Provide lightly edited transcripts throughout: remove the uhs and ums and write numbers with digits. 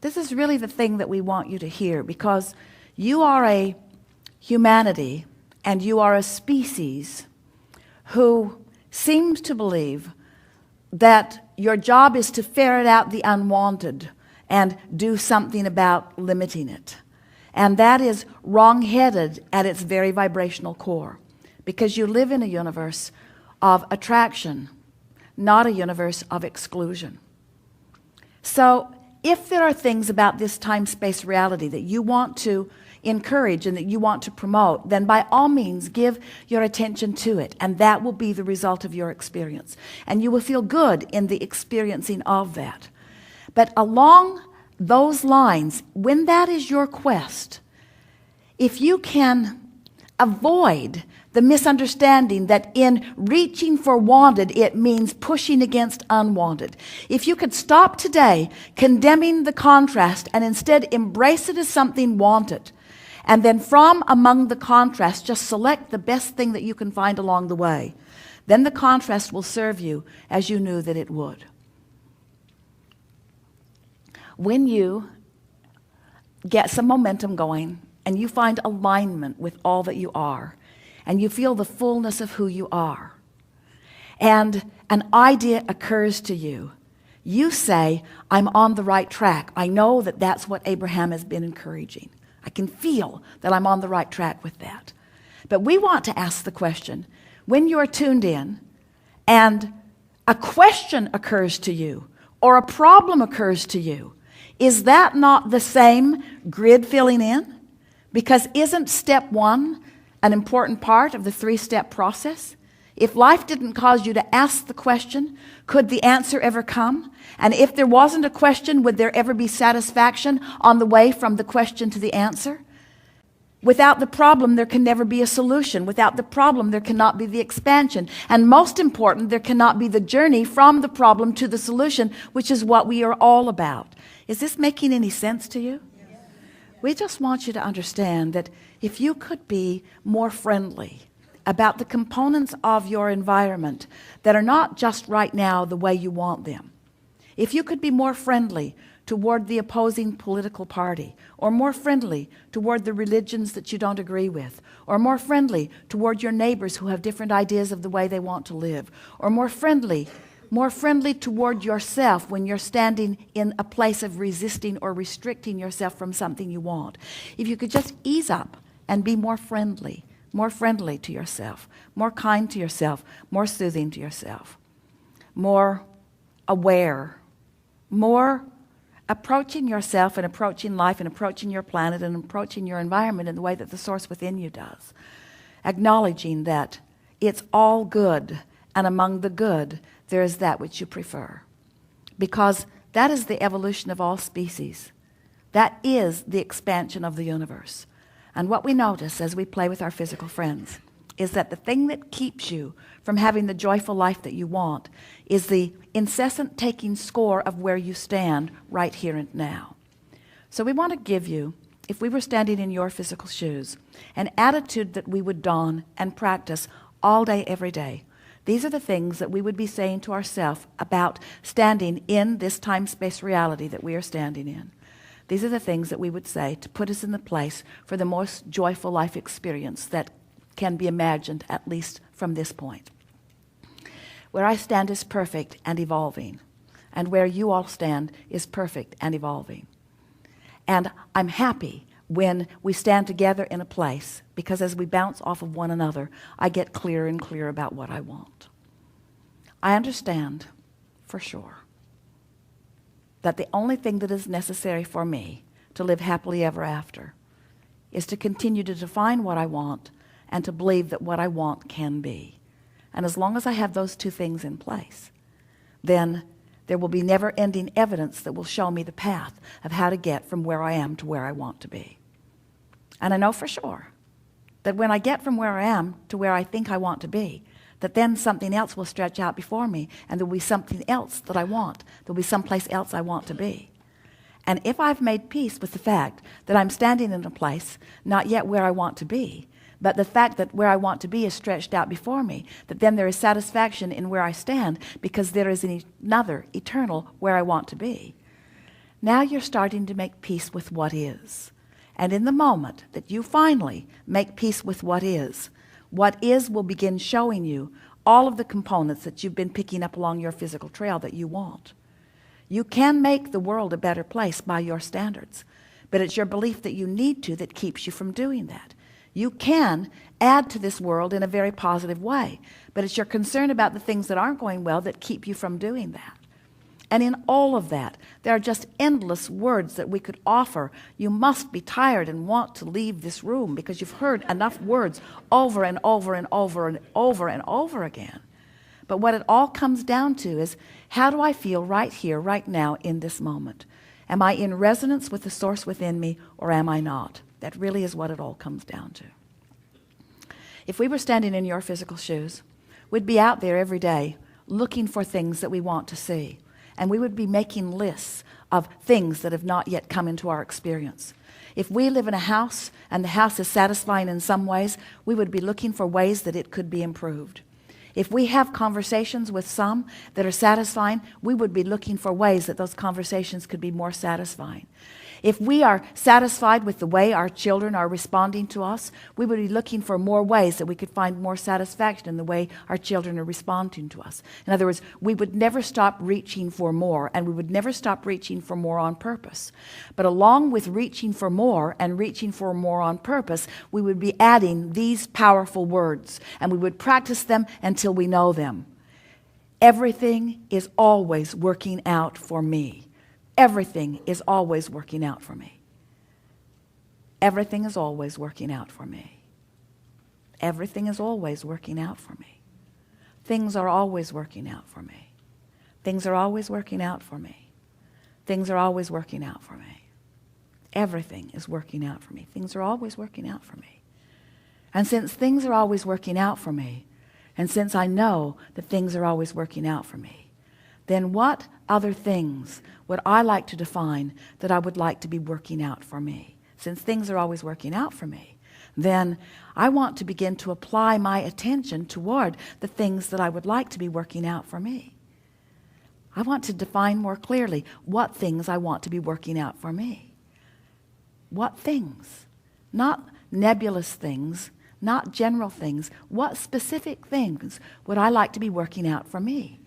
This is really the thing that we want you to hear, because you are a humanity and you are a species who seems to believe that your job is to ferret out the unwanted and do something about limiting it. And that is wrong-headed at its very vibrational core, because you live in a universe of attraction, not a universe of exclusion. So if there are things about this time-space reality that you want to encourage and that you want to promote, then by all means give your attention to it, and that will be the result of your experience. And you will feel good in the experiencing of that. But along those lines, when that is your quest, if you can avoid the misunderstanding that in reaching for wanted, it means pushing against unwanted. If you could stop today condemning the contrast and instead embrace it as something wanted, and then from among the contrast, just select the best thing that you can find along the way, then the contrast will serve you as you knew that it would. When you get some momentum going and you find alignment with all that you are, and you feel the fullness of who you are, and an idea occurs to you, you say, I'm on the right track. I know that that's what Abraham has been encouraging. I can feel that I'm on the right track with that. But we want to ask the question, when you're tuned in and a question occurs to you or a problem occurs to you, is that not the same grid filling in? Because isn't step one an important part of the three-step process? If life didn't cause you to ask the question, could the answer ever come? And if there wasn't a question, would there ever be satisfaction on the way from the question to the answer? Without the problem, there can never be a solution. Without the problem, there cannot be the expansion. And most important, there cannot be the journey from the problem to the solution, which is what we are all about. Is this making any sense to you? Yes. We just want you to understand that if you could be more friendly about the components of your environment that are not just right now the way you want them, if you could be more friendly toward the opposing political party, or more friendly toward the religions that you don't agree with, or more friendly toward your neighbors who have different ideas of the way they want to live, or more friendly toward yourself when you're standing in a place of resisting or restricting yourself from something you want. If you could just ease up and be more friendly to yourself, more kind to yourself, more soothing to yourself, more aware, more approaching yourself and approaching life and approaching your planet and approaching your environment in the way that the source within you does. Acknowledging that it's all good, and among the good, there is that which you prefer. Because that is the evolution of all species. That is the expansion of the universe. And what we notice as we play with our physical friends is that the thing that keeps you from having the joyful life that you want is the incessant taking score of where you stand right here and now. So we want to give you, if we were standing in your physical shoes, an attitude that we would don and practice all day, every day. These are the things that we would be saying to ourselves about standing in this time-space reality that we are standing in. These are the things that we would say to put us in the place for the most joyful life experience that can be imagined, at least from this point. Where I stand is perfect and evolving, and where you all stand is perfect and evolving. And I'm happy when we stand together in a place, because as we bounce off of one another, I get clearer and clearer about what I want. I understand for sure that the only thing that is necessary for me to live happily ever after is to continue to define what I want and to believe that what I want can be. And as long as I have those two things in place, then there will be never-ending evidence that will show me the path of how to get from where I am to where I want to be. And I know for sure that when I get from where I am to where I think I want to be, that then something else will stretch out before me, and there will be something else that I want. There will be someplace else I want to be. And if I've made peace with the fact that I'm standing in a place not yet where I want to be, but the fact that where I want to be is stretched out before me, that then there is satisfaction in where I stand because there is another eternal where I want to be, Now you're starting to make peace with what is. And in the moment that you finally make peace with what is will begin showing you all of the components that you've been picking up along your physical trail that you want. You can make the world a better place by your standards, but it's your belief that you need to that keeps you from doing that. You can add to this world in a very positive way, but it's your concern about the things that aren't going well that keep you from doing that. And in all of that, there are just endless words that we could offer. You must be tired and want to leave this room because you've heard enough words over and over and over and over and over again. But what it all comes down to is, how do I feel right here, right now, in this moment? Am I in resonance with the source within me, or am I not? That really is what it all comes down to. If we were standing in your physical shoes, we'd be out there every day looking for things that we want to see. And we would be making lists of things that have not yet come into our experience. If we live in a house and the house is satisfying in some ways, we would be looking for ways that it could be improved. If we have conversations with some that are satisfying, we would be looking for ways that those conversations could be more satisfying. If we are satisfied with the way our children are responding to us, we would be looking for more ways that we could find more satisfaction in the way our children are responding to us. In other words, we would never stop reaching for more, and we would never stop reaching for more on purpose. But along with reaching for more and reaching for more on purpose, we would be adding these powerful words, and we would practice them until we know them. Everything is always working out for me. Everything is always working out for me. Everything is always working out for me. Everything is always working out for me. Things are always working out for me. Things are always working out for me. Things are always working out for me. Everything is working out for me. Things are always working out for me. And since things are always working out for me, and since I know that things are always working out for me, then what other things would I like to define that I would like to be working out for me? Since things are always working out for me, then I want to begin to apply my attention toward the things that I would like to be working out for me. I want to define more clearly what things I want to be working out for me. What things? Not nebulous things, not general things. What specific things would I like to be working out for me?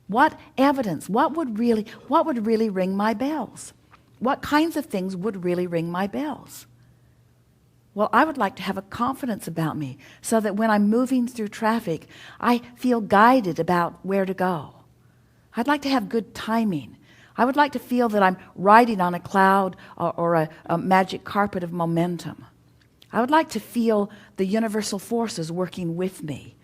What evidence? What would really ring my bells? What kinds of things would really ring my bells? Well, I would like to have a confidence about me so that when I'm moving through traffic, I feel guided about where to go. I'd like to have good timing. I would like to feel that I'm riding on a cloud or a magic carpet of momentum. I would like to feel the universal forces working with me.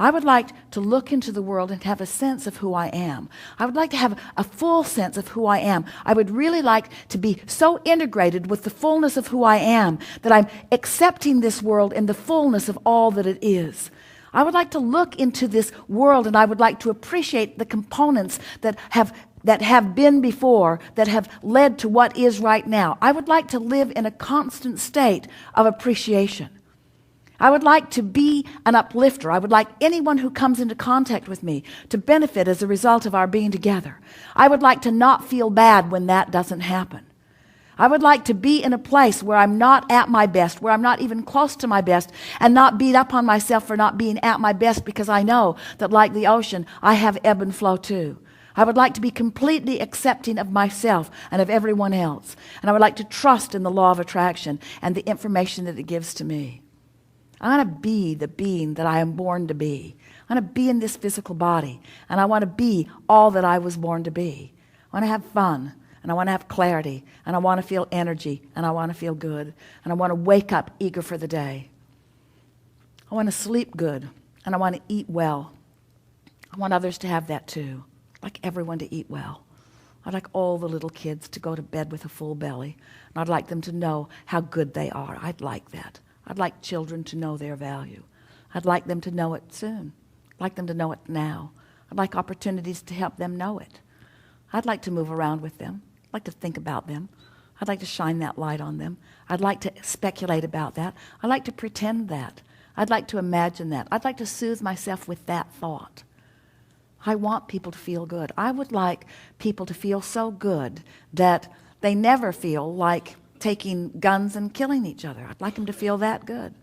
I would like to look into the world and have a sense of who I am. I would like to have a full sense of who I am. I would really like to be so integrated with the fullness of who I am that I'm accepting this world in the fullness of all that it is. I would like to look into this world and I would like to appreciate the components that have been before, that have led to what is right now. I would like to live in a constant state of appreciation. I would like to be an uplifter. I would like anyone who comes into contact with me to benefit as a result of our being together. I would like to not feel bad when that doesn't happen. I would like to be in a place where I'm not at my best, where I'm not even close to my best, and not beat up on myself for not being at my best, because I know that, like the ocean, I have ebb and flow too. I would like to be completely accepting of myself and of everyone else. And I would like to trust in the law of attraction and the information that it gives to me. I want to be the being that I am born to be. I want to be in this physical body, and I want to be all that I was born to be. I want to have fun, and I want to have clarity, and I want to feel energy, and I want to feel good, and I want to wake up eager for the day. I want to sleep good, and I want to eat well. I want others to have that too. I'd like everyone to eat well. I'd like all the little kids to go to bed with a full belly, and I'd like them to know how good they are. I'd like that. I'd like children to know their value. I'd like them to know it soon. I'd like them to know it now. I'd like opportunities to help them know it. I'd like to move around with them. I'd like to think about them. I'd like to shine that light on them. I'd like to speculate about that. I'd like to pretend that. I'd like to imagine that. I'd like to soothe myself with that thought. I want people to feel good. I would like people to feel so good that they never feel like taking guns and killing each other. I'd like them to feel that good.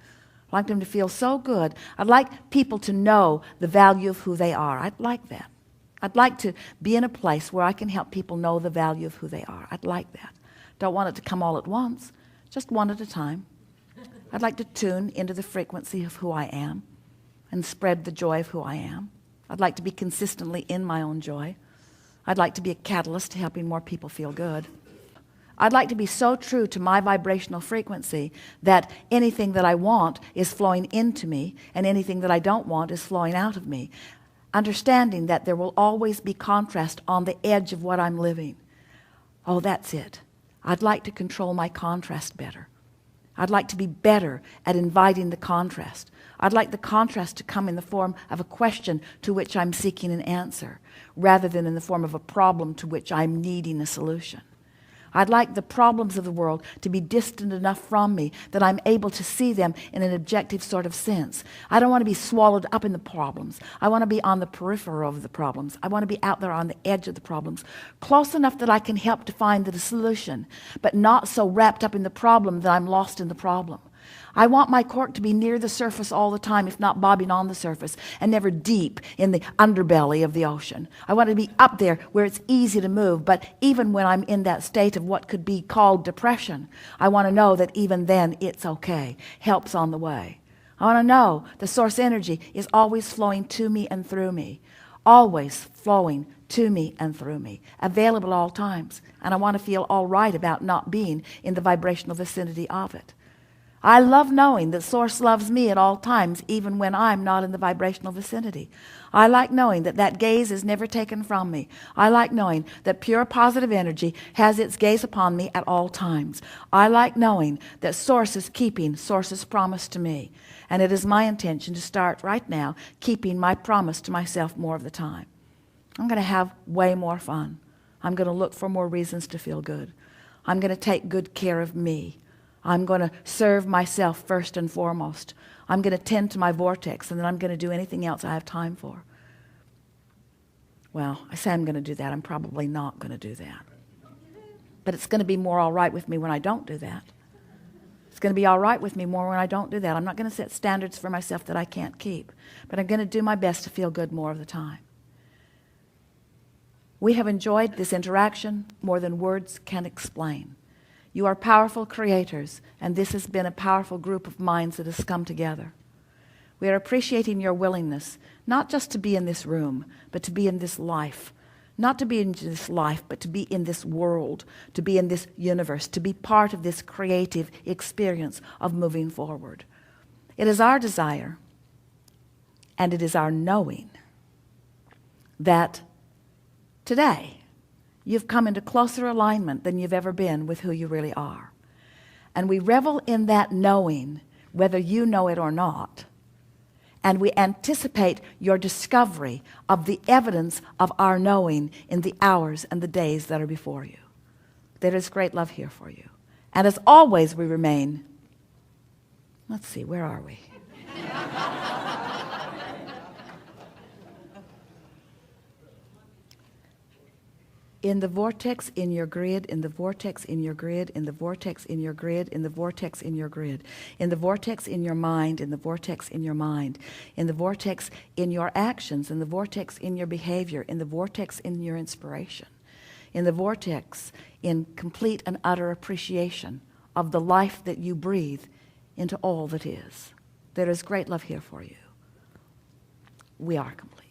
I'd like them to feel so good. I'd like people to know the value of who they are. I'd like that. I'd like to be in a place where I can help people know the value of who they are. I'd like that. Don't want it to come all at once, just one at a time. I'd like to tune into the frequency of who I am and spread the joy of who I am. I'd like to be consistently in my own joy. I'd like to be a catalyst to helping more people feel good. I'd like to be so true to my vibrational frequency that anything that I want is flowing into me and anything that I don't want is flowing out of me. Understanding that there will always be contrast on the edge of what I'm living. Oh, that's it. I'd like to control my contrast better. I'd like to be better at inviting the contrast. I'd like the contrast to come in the form of a question to which I'm seeking an answer, rather than in the form of a problem to which I'm needing a solution. I'd like the problems of the world to be distant enough from me that I'm able to see them in an objective sort of sense. I don't want to be swallowed up in the problems. I want to be on the periphery of the problems. I want to be out there on the edge of the problems, close enough that I can help to find the solution, but not so wrapped up in the problem that I'm lost in the problem. I want my cork to be near the surface all the time, if not bobbing on the surface, and never deep in the underbelly of the ocean. I want to be up there where it's easy to move, but even when I'm in that state of what could be called depression, I want to know that even then it's okay. Help's on the way. I want to know the source energy is always flowing to me and through me, always flowing to me and through me, available at all times. And I want to feel all right about not being in the vibrational vicinity of it. I love knowing that Source loves me at all times, even when I'm not in the vibrational vicinity. I like knowing that that gaze is never taken from me. I like knowing that pure positive energy has its gaze upon me at all times. I like knowing that Source is keeping Source's promise to me. And it is my intention to start right now keeping my promise to myself more of the time. I'm going to have way more fun. I'm going to look for more reasons to feel good. I'm going to take good care of me. I'm going to serve myself first and foremost. I'm going to tend to my vortex, and then I'm going to do anything else I have time for. Well, I say I'm going to do that. I'm probably not going to do that. But it's going to be more all right with me when I don't do that. It's going to be all right with me more when I don't do that. I'm not going to set standards for myself that I can't keep. But I'm going to do my best to feel good more of the time. We have enjoyed this interaction more than words can explain. You are powerful creators, and this has been a powerful group of minds that has come together. We are appreciating your willingness, not just to be in this room, but to be in this life. Not to be in this life, but to be in this world, to be in this universe, to be part of this creative experience of moving forward. It is our desire, and it is our knowing, that today, you've come into closer alignment than you've ever been with who you really are. And we revel in that knowing, whether you know it or not. And we anticipate your discovery of the evidence of our knowing in the hours and the days that are before you. There is great love here for you. And as always, we remain, let's see, where are we? In the vortex in your grid, in the vortex in your grid, in the vortex in your grid, in the vortex in your grid, in the vortex in your mind, in the vortex in your mind, in the vortex in your actions, in the vortex in your behavior, in the vortex in your inspiration, in the vortex in complete and utter appreciation of the life that you breathe into all that is. There is great love here for you. We are complete.